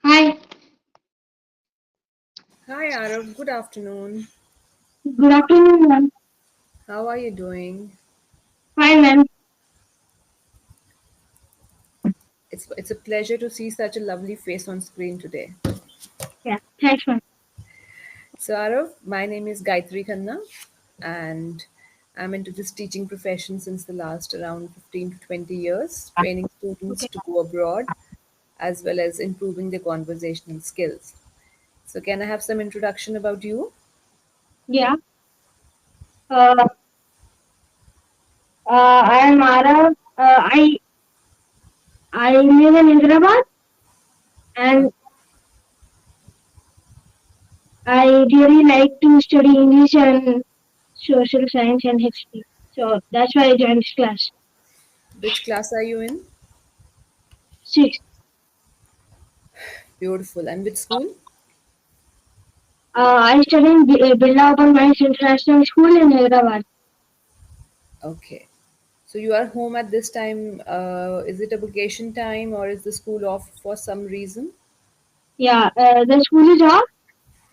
Hi, Hi, Arav. Good afternoon. good afternoon, ma'am. How are you doing? Fine, ma'am. It's a pleasure to see such a lovely face on screen today. Yeah, thanks, ma'am. So, Arav, my name is Gayatri Khanna, and I'm into this teaching profession since the last around 15 to 20 years, training students Okay. to go abroad as well as improving their conversational skills. So, can I have some introduction about you? Yeah. Uh, I am Mara. I live in Hyderabad, Uh, and I really like to study English and social science and history. So that's why I joined this class. which class are you in? Sixth. Beautiful. And which school? I study in Birla Open Minds International School in Hyderabad. Okay. So you are home at this time. Is it a vacation time or is the school off for some reason? Yeah, the school is off,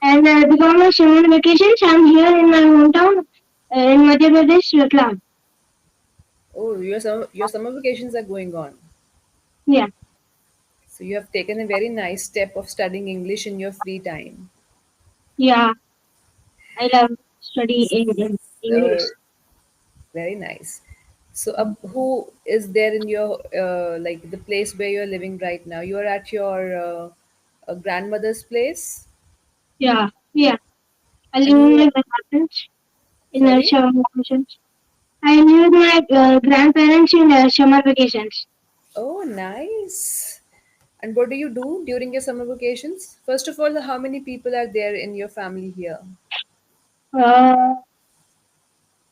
and because of summer vacations, I'm here in my hometown in Madhya Pradesh, Ratlam. Oh, your summer vacations are going on. Yeah. So you have taken a very nice step of studying English in your free time. Yeah, I love study in English. So very nice. So who is there in your like the place where you're living right now? You are at your grandmother's place, Yeah, yeah. I live and with who? my grandparents in Sorry. summer vacations. I live with my grandparents in summer vacations. Oh, nice. And what do you do during your summer vacations? First of all, how many people are there in your family here? Uh,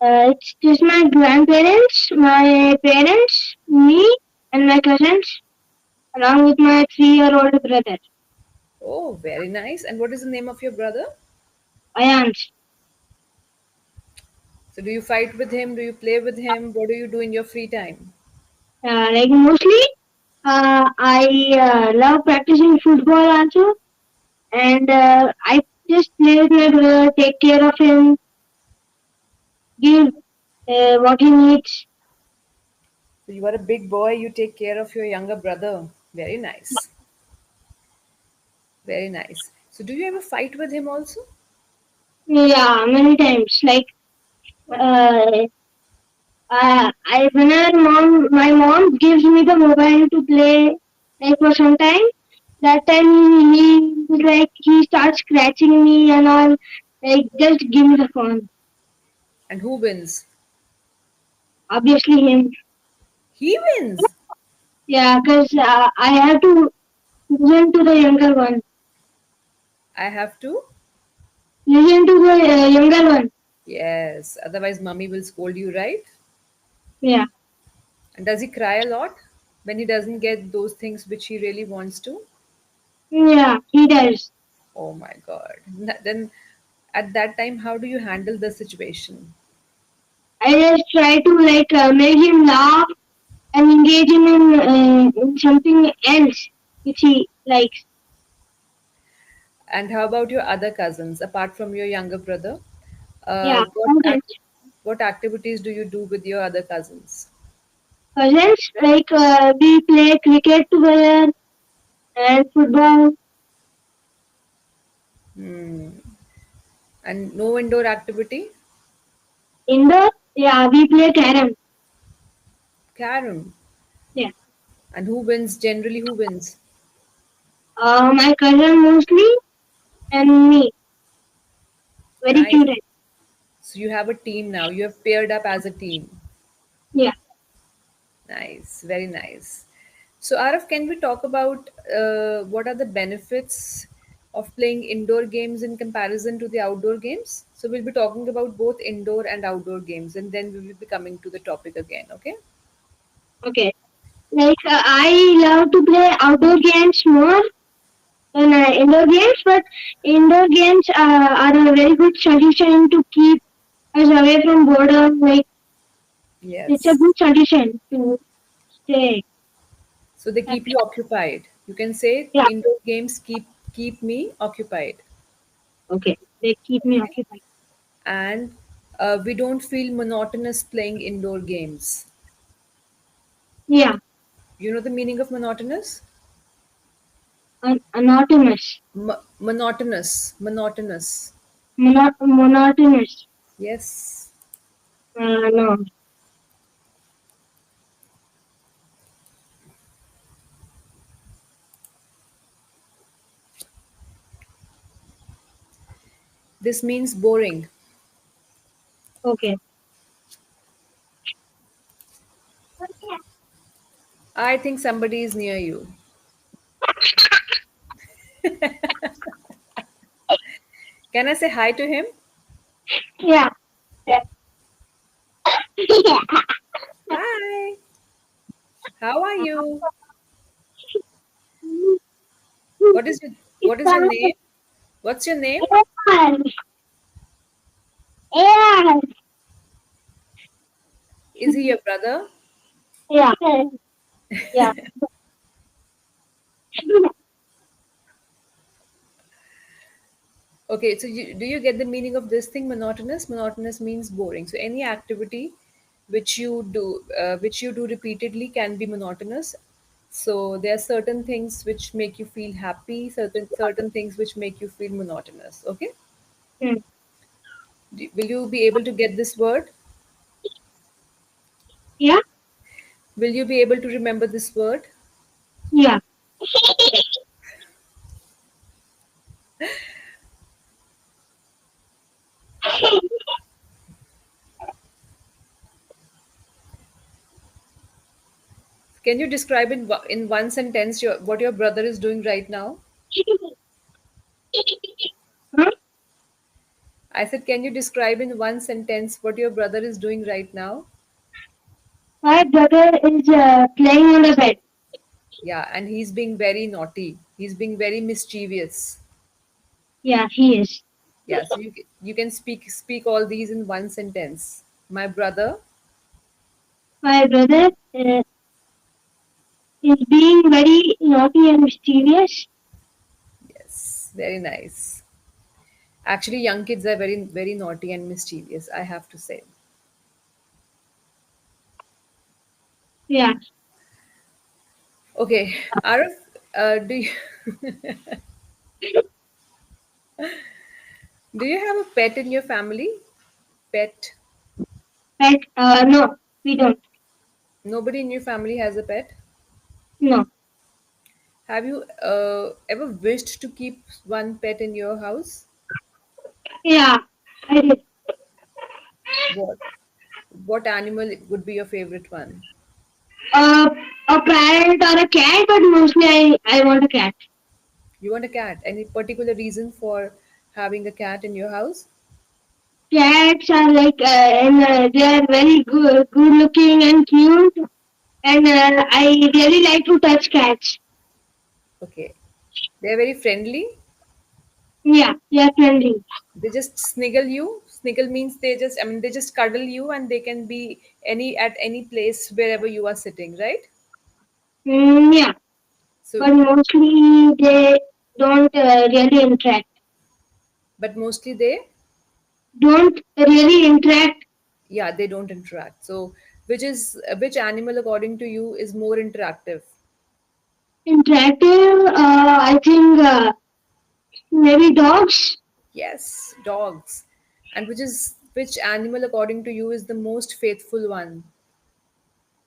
it's just my grandparents, my parents, me, and my cousins, along with my 3-year-old brother, Oh, very nice. And what is the name of your brother? Ayans. So, do you fight with him? Do you play with him? What do you do in your free time? Like mostly, I love practicing football also, and I just play with my brother, take care of him, give what he needs. So, you are a big boy, you take care of your younger brother. Very nice. Very nice. So, do you ever fight with him also? Yeah, many times. Like, uh, whenever my mom gives me the mobile to play, like for some time, that time he starts scratching me and all. Like, just give me the phone. And who wins? Obviously him. He wins. Yeah, because I have to listen to the younger one. I have to. Listen to the younger one. Yes. Otherwise, mommy will scold you, right? Yeah, And does he cry a lot when he doesn't get those things which he really wants to? yeah, he does. Oh my God. Then at that time, how do you handle the situation? I just try to like make him laugh and engage him in something else which he likes. And how about your other cousins, apart from your younger brother? Yeah, What cousins. what activities do you do with your other cousins? Cousins like we play cricket together and football. Hmm. And no indoor activity? Indoor, yeah, we play carom. Carom. Yeah, And who wins? Generally, who wins? my cousin mostly and me. Very Nice. cute. So you have a team now. You have paired up as a team. Yeah, Nice. Very nice. So, Araf, can we talk about what are the benefits of playing indoor games in comparison to the outdoor games? So, we'll be talking about both indoor and outdoor games, and then we will be coming to the topic again. Okay. okay. Like I love to play outdoor games more than indoor games, but indoor games are a very good solution to keep us away from boredom. Like it's a Yes. good solution to stay. So they keep you Happy. occupied. You can say Yeah. indoor games keep me occupied. Okay. They keep me Okay. occupied. And we don't feel monotonous playing indoor games. Yeah. You know the meaning of monotonous? Monotonous. Monotonous. Monotonous. Yes. No. This means boring. Okay. I think somebody is near you. Can I say hi to him? Yeah. Yeah. Hi. How are you? What is your what is your name? What's your name? Is he your brother? Yeah. Yeah. Okay, so do you get the meaning of this thing monotonous? Monotonous means boring. So any activity which you do repeatedly can be monotonous. So there are certain things which make you feel happy, certain things which make you feel monotonous. Okay, Mm. will you be able to get this word? Yeah. Will you be able to remember this word? Yeah. Can you describe in one sentence what your brother is doing right now? Huh? I said, can you describe in one sentence what your brother is doing right now? My brother is playing on the bed. Yeah, and he's being very naughty. He's being very mischievous. Yeah, he is. Yeah, so you can speak all these in one sentence. My brother, My brother is being very naughty and mischievous. yes, very nice. Actually, young kids are very naughty and mischievous, I have to say. Yeah. Okay, Arif, do you do you have a pet in your family? Pet? But no, we don't. Nobody in your family has a pet? No. Have you ever wished to keep one pet in your house? Yeah, I did. What? What animal would be your favorite one? Uh, a parrot or a cat, but mostly I want a cat. You want a cat? Any particular reason for having a cat in your house? Cats are like, and they are very good looking and cute. And I really like to touch cats. Okay. They're very friendly. Yeah, they are friendly. They just sniggle you. Sniggle means they just cuddle you and they can be at any place wherever you are sitting, right? Yeah, So, but mostly they don't really interact. but mostly they, Don't really interact. yeah, they don't interact. So, which animal according to you is more interactive? Interactive. I think maybe dogs. Yes, dogs. And which animal according to you is the most faithful one?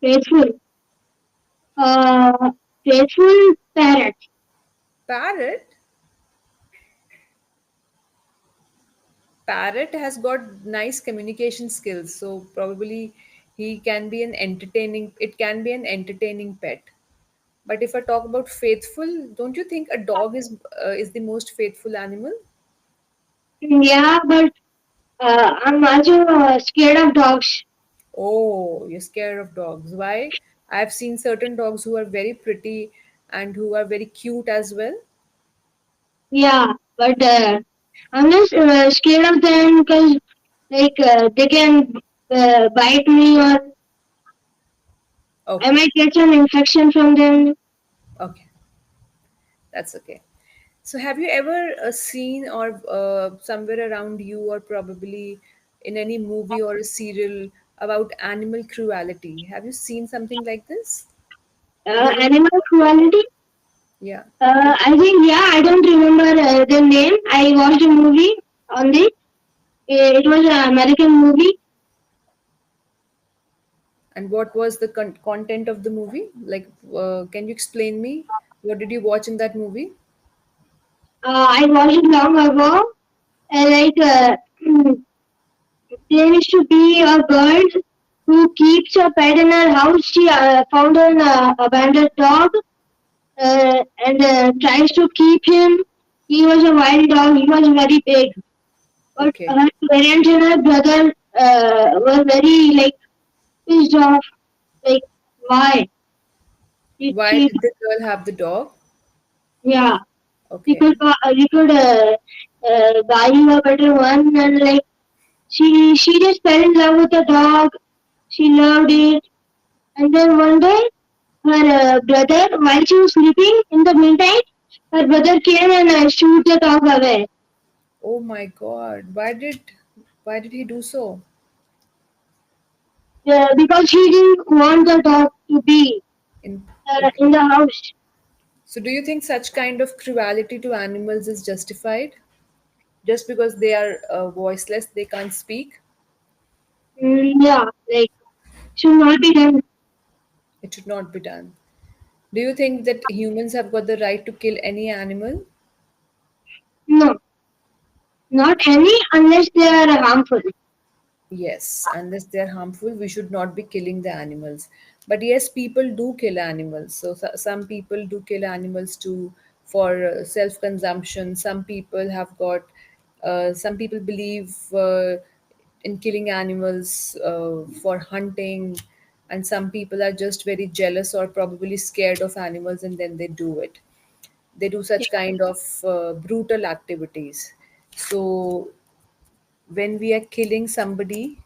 Faithful. Uh, faithful parrot. Parrot. Parrot has got nice communication skills, so probably he can be an entertaining. It can be an entertaining pet. But if I talk about faithful, don't you think a dog is the most faithful animal? Yeah, but I'm also scared of dogs. Oh, you're scared of dogs. Why? I've seen certain dogs who are very pretty and who are very cute as well. Yeah, but I'm just scared of them because like they can bite me or I Okay, might get some infection from them. okay. That's okay. So, have you ever seen or somewhere around you, or probably in any movie or a serial about animal cruelty? Have you seen something like this? Have you ever? Animal cruelty. Yeah. I think, yeah, I don't remember the name. I watched a movie on this. It was an American movie. And what was the content of the movie? Like, can you explain me? What did you watch in that movie? I watched it long ago. Like there used to be a girl who keeps a pet in her house. She found an abandoned dog and tries to keep him. He was a wild dog. He was very big. But Okay. her parents and her brother were very like pissed off. Like why? Why She did the girl have the dog? yeah. Okay. You could buy you a better one and like she just fell in love with the dog. She loved it. And then one day, her brother, while she was sleeping, in the meantime, her brother came and shoot the dog away. Oh my God. Why did he do so? Because he didn't want the dog to be In Okay. in the house. So do you think such kind of cruelty to animals is justified? Just because they are voiceless, they can't speak? Yeah, like, should not be done. It should not be done. Do you think that humans have got the right to kill any animal? No, not any unless they are harmful. Yes, unless they're harmful, we should not be killing the animals. But yes, people do kill animals. So some people do kill animals too for self-consumption. Some people believe in killing animals for hunting, and some people are just very jealous or probably scared of animals, and then they do it. They do such kind of brutal activities. So when we are killing somebody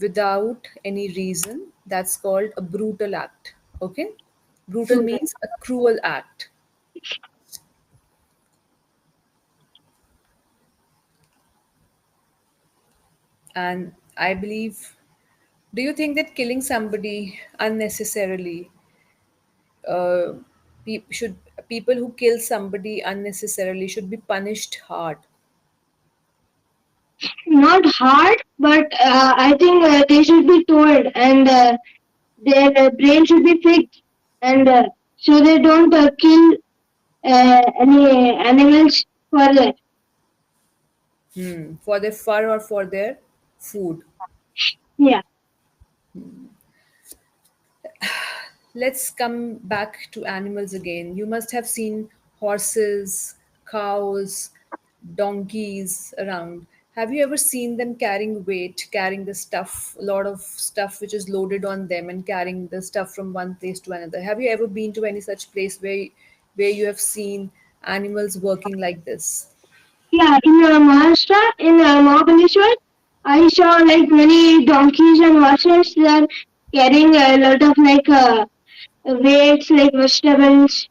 without any reason, that's called a brutal act. Okay? Brutal Okay. means a cruel act. And I believe, do you think that killing somebody unnecessarily, uh, should people who kill somebody unnecessarily should be punished hard? Not hard, but I think they should be told and their brain should be fixed and so they don't kill any animals further. For their fur or for their food? Yeah. Let's come back to animals again. You must have seen horses, cows, donkeys around. Have you ever seen them carrying weight, carrying the stuff, a lot of stuff which is loaded on them and carrying the stuff from one place to another? Have you ever been to any such place where you have seen animals working like this? Yeah, in Maharashtra, in Mahabaleshwar, I saw like many donkeys and horses. They are carrying a lot of like weights, like vegetables.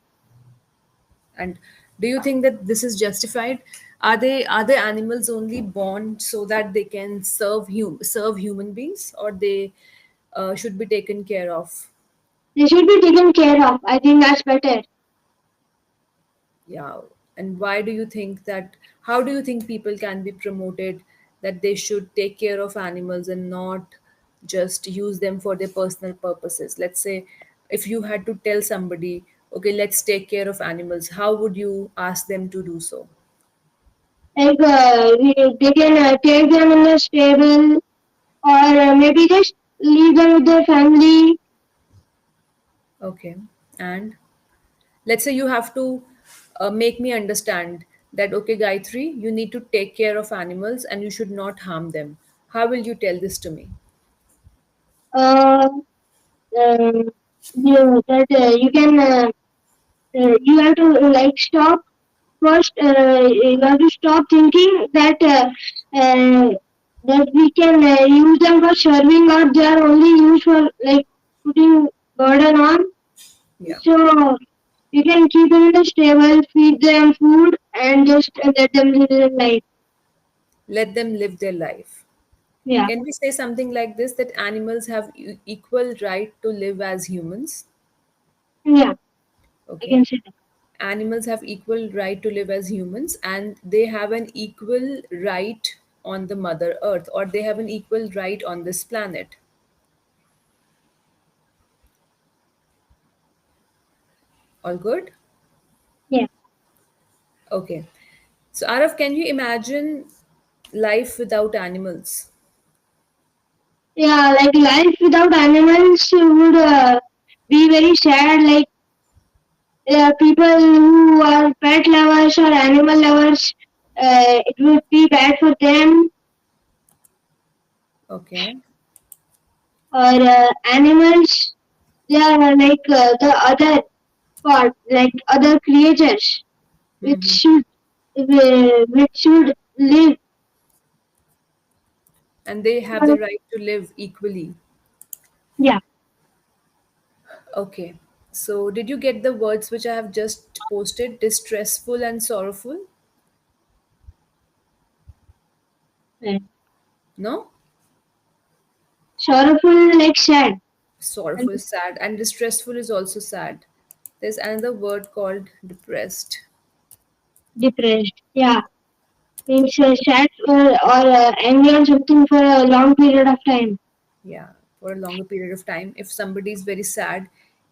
And do you think that this is justified? Are the animals only born so that they can serve human beings, or they should be taken care of? They should be taken care of. I think that's better. Yeah. And why do you think that? How do you think people can be promoted that they should take care of animals and not just use them for their personal purposes? Let's say if you had to tell somebody, okay, let's take care of animals, how would you ask them to do so? Like they can take them in the stable or maybe just leave them with their family. Okay. And let's say you have to make me understand that, okay, Gayatri, you need to take care of animals and you should not harm them. How will you tell this to me? Uh, that you can you have to like stop first. You have to stop thinking uh, that we can use them for serving or they are only used for like putting burden on. Yeah. So You can keep them in a stable, feed them food, and just let them live their life. Let them live their life. Yeah, Can we say something like this, that animals have equal right to live as humans? yeah, I Okay. can say that. Animals have equal right to live as humans, and they have an equal right on the mother earth, or they have an equal right on this planet. All good? Yeah, Okay. So, Araf, can you imagine life without animals? yeah. Like life without animals would be very sad. Like people who are pet lovers or animal lovers, it would be bad for them. Okay. Or animals, they are the other part, like other creatures, which Hmm. should which should live. And they have the right to live equally. Yeah, Okay. So, did you get the words which I have just posted? Distressful and sorrowful? uh, No? sorrowful, like sad and Sorrowful, sad, and distressful is also sad. There's another word called depressed. depressed. Yeah, means sad or angry on something for a long period of time. Yeah, for a longer period of time. If somebody is very sad,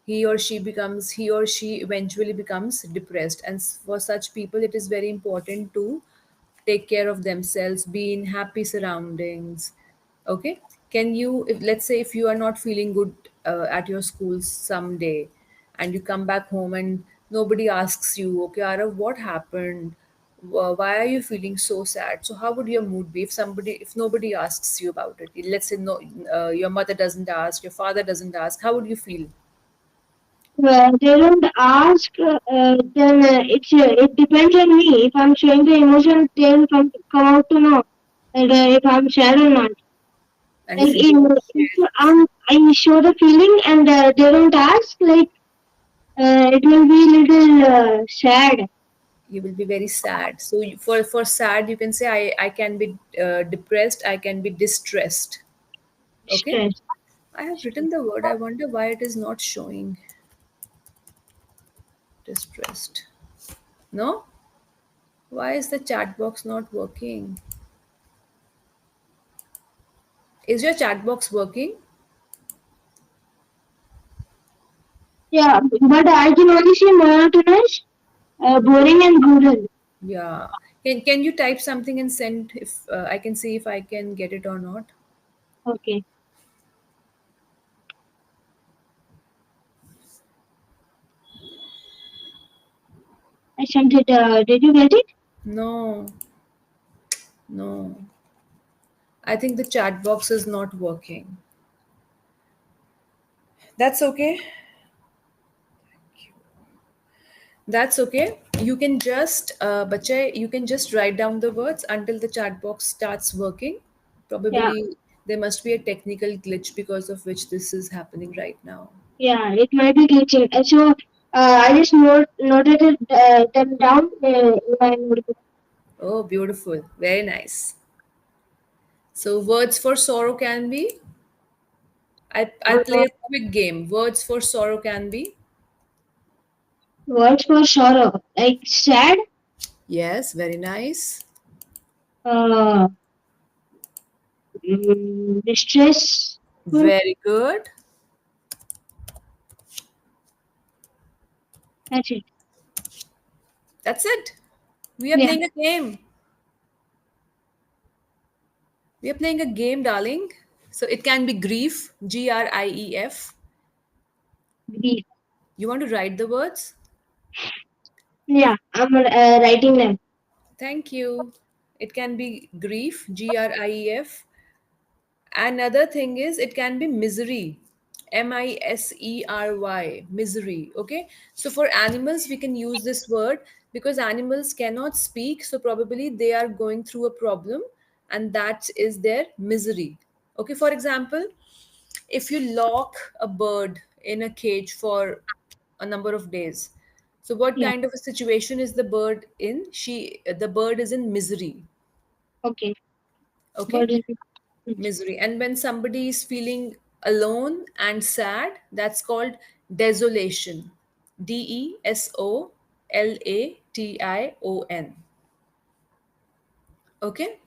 he or she eventually becomes depressed. And for such people, it is very important to take care of themselves, be in happy surroundings. Okay. Can you, if let's say if you are not feeling good at your school someday, and you come back home and nobody asks you, okay, Arav, what happened? Why are you feeling so sad? So how would your mood be if nobody asks you about it? Let's say no, your mother doesn't ask, your father doesn't ask. How would you feel? They don't ask, then it depends on me. If I'm showing the emotion, they'll come out to know that if I'm sad or not. And Like if you don't if share this, I show the feeling and they don't ask, like it will be little sad, you will be very sad. So for sad, you can say I can be depressed, I can be distressed. Okay. stressed. I have written the word. I wonder why it is not showing. Distressed. No? Why is the chat box not working? Is your chat box working? Yeah, but I can only see monotonous, boring, and brutal. Yeah. Can you type something and send, if I can see if I can get it or not? Okay, I sent it. Did you get it? No. No. I think the chat box is not working. That's okay. That's okay. You can just, bache, you can just write down the words until the chat box starts working. Yeah, Probably there must be a technical glitch because of which this is happening right now. yeah, it might be glitching. So I just noted them down in my notebook. Oh, beautiful. Very nice. So, words for sorrow can be. I'll play Uh, a quick game. Words for sorrow can be. Words for sorrow, like sad, Yes, very nice. uh, distress. Very good. That's it. That's it. We are Yeah, playing a game. We are playing a game, darling. So, it can be grief, GRIEF. grief. You want to write the words? Yeah, I'm writing them. Thank you. It can be grief, GRIEF. Another thing is it can be misery, misery, misery. Okay. So for animals, we can use this word because animals cannot speak. So probably they are going through a problem, and that is their misery. Okay. For example, if you lock a bird in a cage for a number of days, So what Yeah. kind of a situation is the bird in? The bird is in misery. Okay. Okay? What is it? Misery. And when somebody is feeling alone and sad, that's called desolation. Desolation. Okay?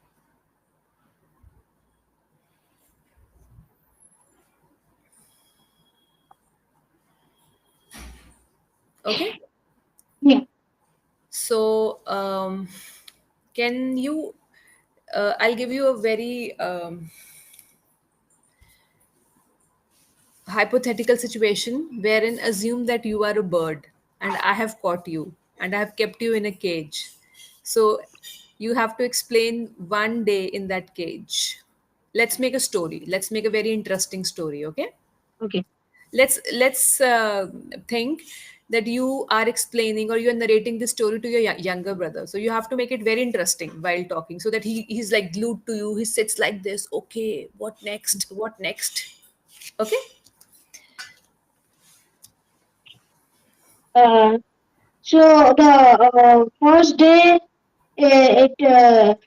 Okay? Yeah. So, can you? I'll give you a very hypothetical situation wherein assume that you are a bird and I have caught you and I have kept you in a cage. So, you have to explain one day in that cage. Let's make a story. Let's make a very interesting story. Okay? Okay. Let's think that you are explaining or you are narrating this story to your younger brother, so you have to make it very interesting while talking so that he's like glued to you. He sits like this. Okay, what next, what next? Okay. Uh, so the first day, it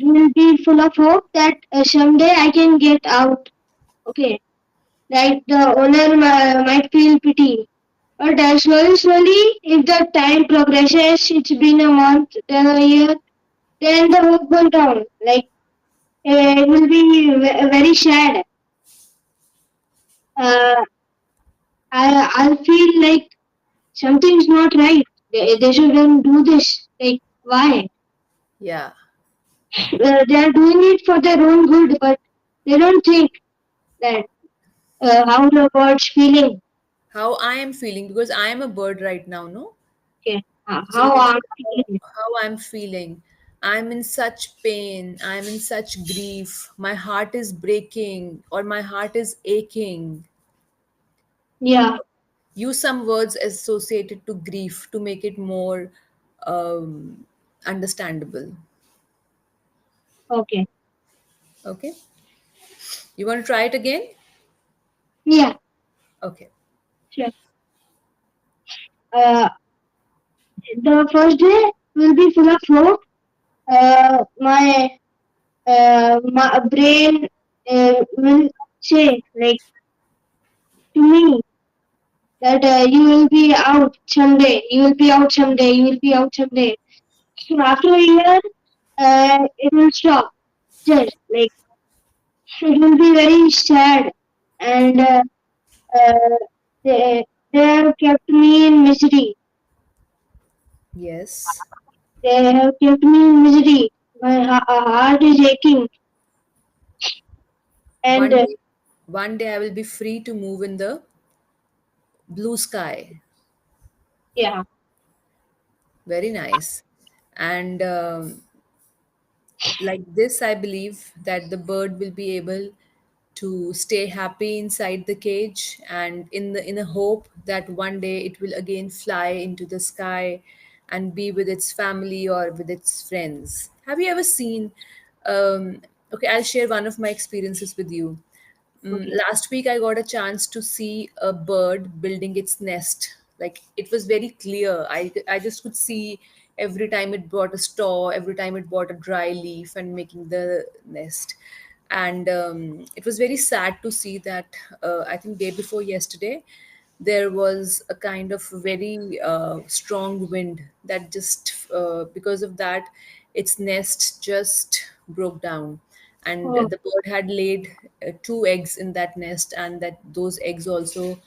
will be full of hope that someday I can get out. Okay. Like the owner might feel pity. But slowly, if the time progresses, it's been a month, then a year, then the hope goes down. Like it will be very sad. Uh, I'll feel like something's not right. They shouldn't do this. Like why? Yeah. They are doing it for their own good, but they don't think that how the bird's feeling. How I am feeling, because I am a bird right now, no? Okay, So you how can I'm say feeling. how I'm feeling. I'm in such pain. I'm in such grief. My heart is breaking or my heart is aching. Yeah. Use some words associated to grief to make it more um, understandable. Okay. Okay. You want to try it again? Yeah. Okay. Sure. Uh, the first day will be full of hope. My brain will say like to me that you will be out someday. You will be out someday. You will be out someday. So after a year, it will stop. Just like it will be very sad, and uh, they they have kept me in misery. Yes. They have kept me in misery. My heart is aching, and One day, one day I will be free to move in the blue sky. yeah. Very nice. And like this, I believe that the bird will be able to stay happy inside the cage, and in a hope that one day it will again fly into the sky and be with its family or with its friends. Have you ever seen okay, I'll share one of my experiences with you. Okay. Last week, I got a chance to see a bird building its nest. Like it was very clear. I just could see every time it brought a straw, every time it brought a dry leaf and making the nest. And it was very sad to see that. I think day before yesterday, there was a kind of very strong wind that just because of that its nest just broke down, and Oh, the bird had laid two eggs in that nest, and that those eggs also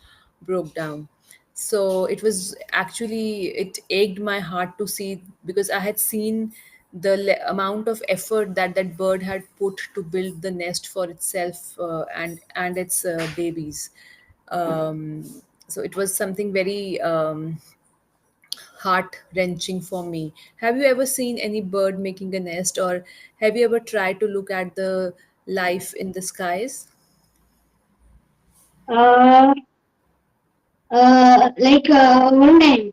broke down. So it was actually, it ached my heart to see, because I had seen the amount of effort that that bird had put to build the nest for itself and its babies. um, so it was something very heart wrenching for me. Have you ever seen any bird making a nest, or have you ever tried to look at the life in the skies? uh, like one time,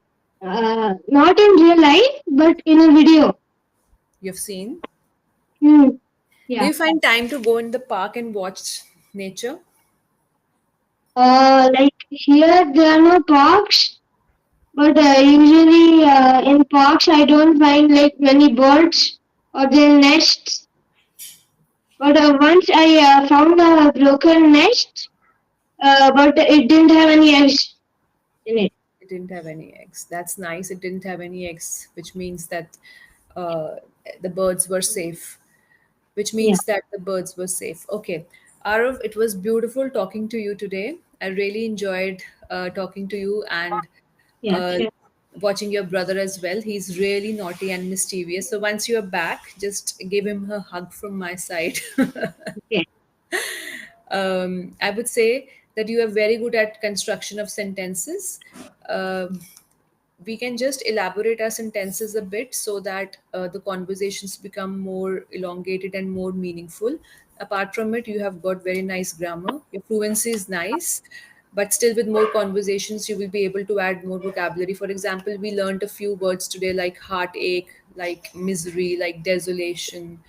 not in real life, but in a video. You've seen? Hmm. Do Yeah. you find time to go in the park and watch nature? Like here, there are no parks, But usually in parks, I don't find like many birds or their nests. But once I found a broken nest, but it didn't have any eggs in it. It didn't have any eggs. That's nice. It didn't have any eggs, which means that uh, the birds were safe. Which Yeah, means that the birds were safe. Okay. Arav, it was beautiful talking to you today. I really enjoyed talking to you and yeah, uh, sure. watching your brother as well. He's really naughty and mischievous. So once you're back, just give him a hug from my side. Okay, I would say that you are very good at construction of sentences. Um, we can just elaborate our sentences a bit so that the conversations become more elongated and more meaningful. Apart from it, you have got very nice grammar. Your fluency is nice, but still, with more conversations, you will be able to add more vocabulary. For example, we learned a few words today like heartache, like misery, like desolation,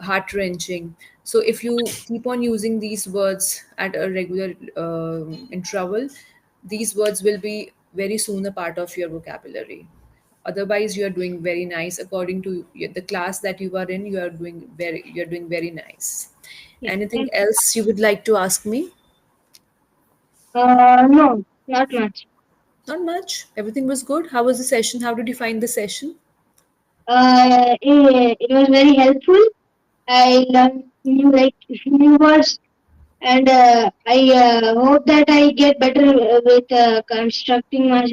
heart wrenching. So, if you keep on using these words at a regular interval, these words will be very soon a part of your vocabulary. Otherwise, you are doing very nice. According to the class that you are in, you're doing very nice. yeah. Anything else you would like to ask me? No, not much. Not much. Everything was good. How was the session? How did you find the session? It was very helpful. I learned new words, and I hope that I get better with constructing my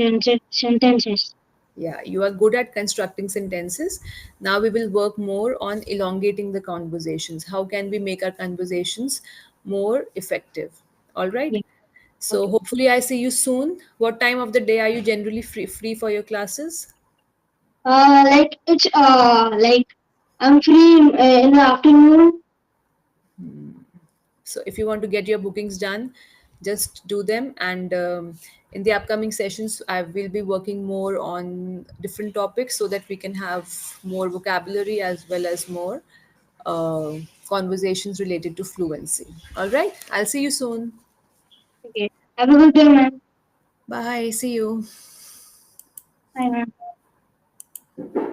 sentences. Yeah, you are good at constructing sentences. Now we will work more on elongating the conversations. How can we make our conversations more effective? All right. Yeah. So Okay. hopefully I see you soon. What time of the day are you generally free for your classes? It's like I'm free in the afternoon. So if you want to get your bookings done, just do them. And in the upcoming sessions, I will be working more on different topics so that we can have more vocabulary as well as more uh, conversations related to fluency. All right. I'll see you soon. Okay. Have a good day, man. Bye. See you. Bye, man.